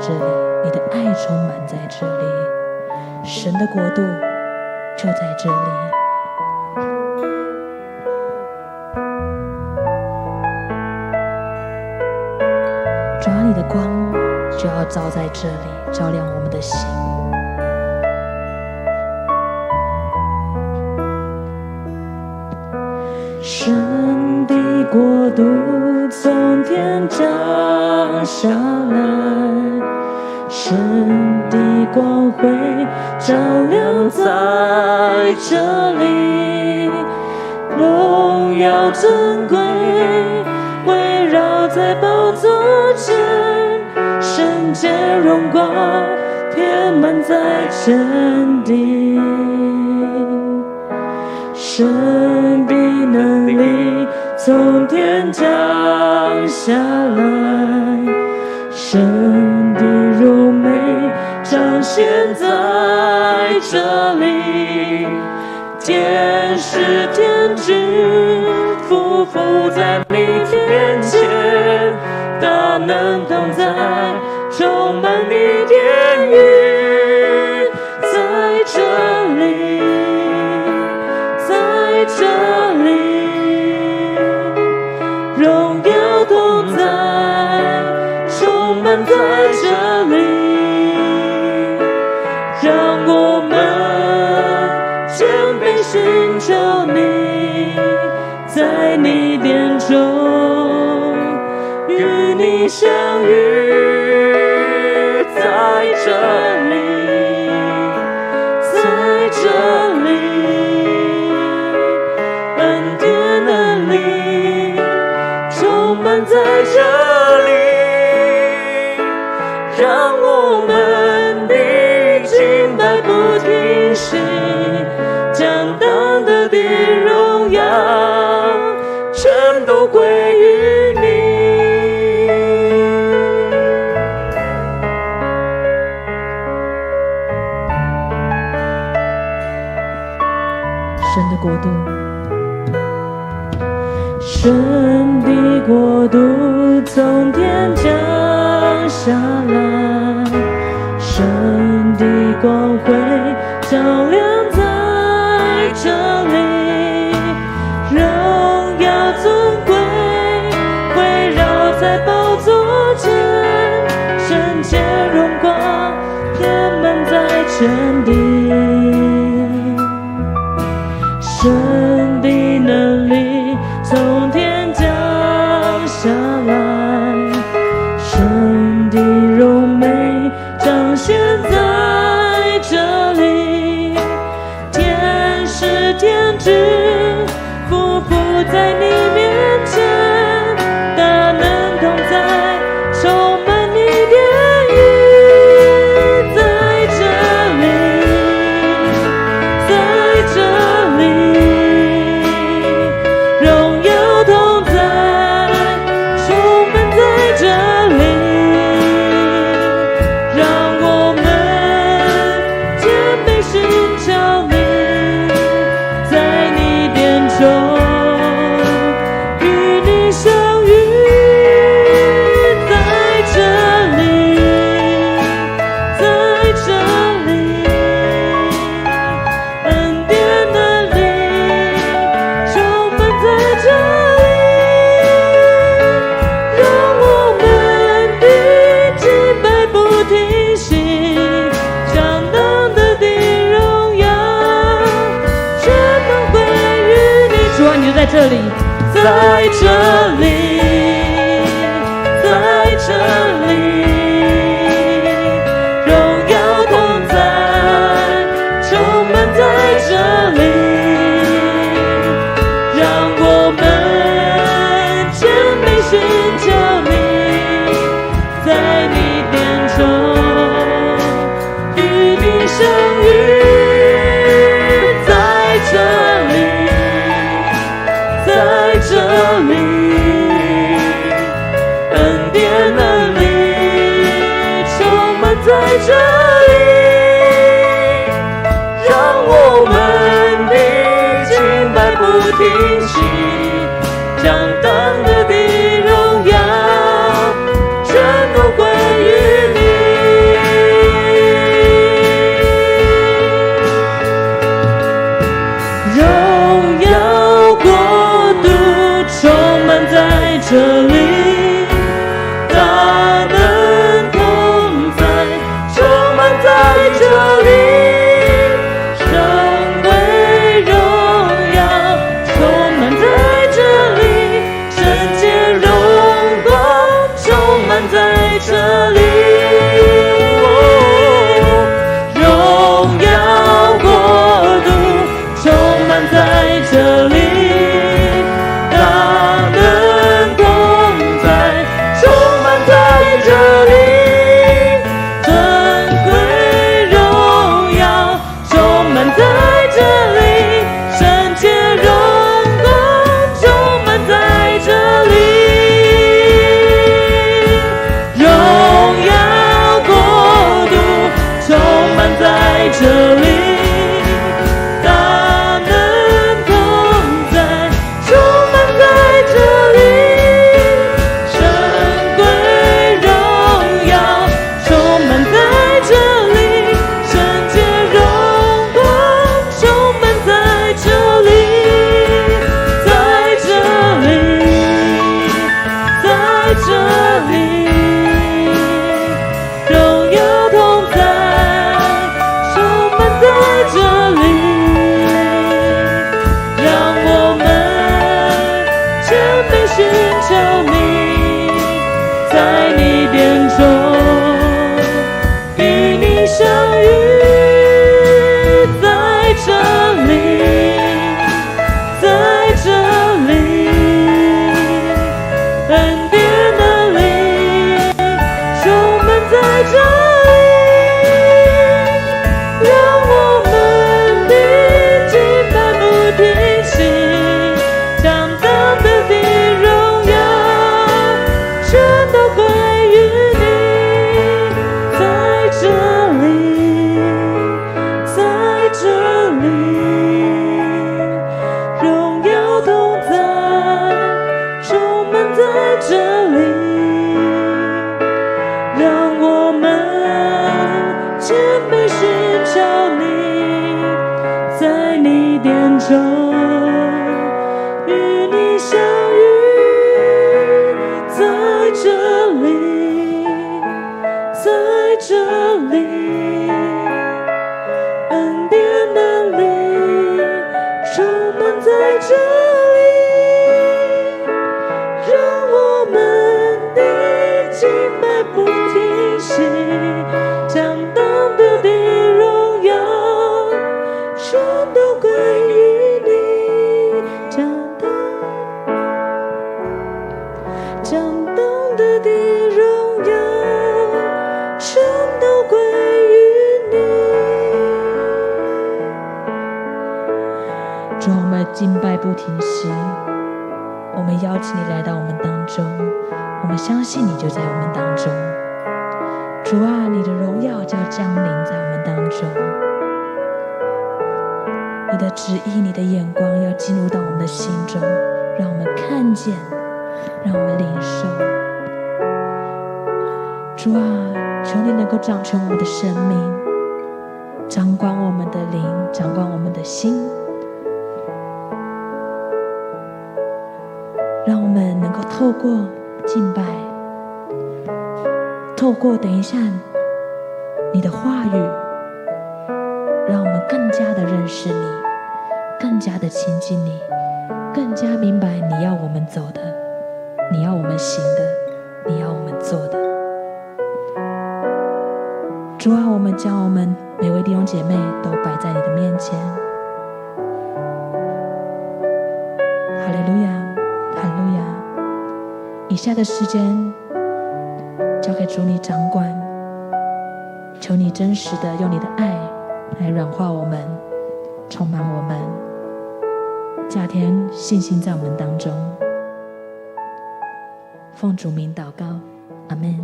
这里，你的爱充满在这里，神的国度就在这里。主啊，你的光就要照在这里，照亮我们的心。神的国度从天降下来，神的光辉照亮在这里，荣耀珍贵围绕在宝座前，圣洁荣光填满在全地。神的能力从天降下来，神的荣美彰显在这里，天使天君匍匐在你面前，大能同在充满你殿宇，在这里，在这里，荣耀同在充满在这里，让我们谦卑寻求你，在你殿中与你相遇，在这里，在这里，恩典能力充满在这里，让我们的敬拜不停息，将当得的荣耀全都归于你。神的国度，神的国度从天降下来，神的光辉照亮在这里，荣耀尊贵围绕在宝座前，圣洁荣光填满在全地，神的能力从天降下来，神的荣美彰显在这里，天使天君匍匐在你面前，大能同在充满你殿宇，在这里，在这里，荣耀同在充满在这里，让我们谦卑寻求你，在你殿中与你相遇，在这里，在这里，恩典能力充满在这里，让我们的敬拜不停息，将当得的荣耀全都归于你。主啊，你就在这里，在这里，在这里，荣耀同在充满在这里，让我们谦卑寻求你，在你殿中与你相遇，在这里，在这里，恩典能力充满在这里，让我们的敬拜不停息，将当得的荣耀全都归于你。这里，恩典能力充满在这里，让我们的敬拜不停息，将当得的荣耀全都归于你，将当得的荣耀全都归于你。主，我们敬拜不停息，我们邀请你来到我们当中，我们相信你就在我们当中。主啊，你的荣耀就要降临在我们当中，你的旨意，你的眼光要进入到我们的心中，让我们看见，让我们领受。主啊，求你能够掌权我们的生命，掌管我们的灵，掌管我们的心，让我们能够透过敬拜，透过等一下你的话语，让我们更加的认识你，更加的亲近你，更加明白你要我们走的，你要我们行的，你要我们做的。主啊，我们将我们每位弟兄姐妹都摆在你的面前。哈利路亚，哈利路亚。以下的时间交给主你掌管，求你真实的用你的爱来软化我们，充满我们，加添信心在我们当中。奉主名祷告，阿们。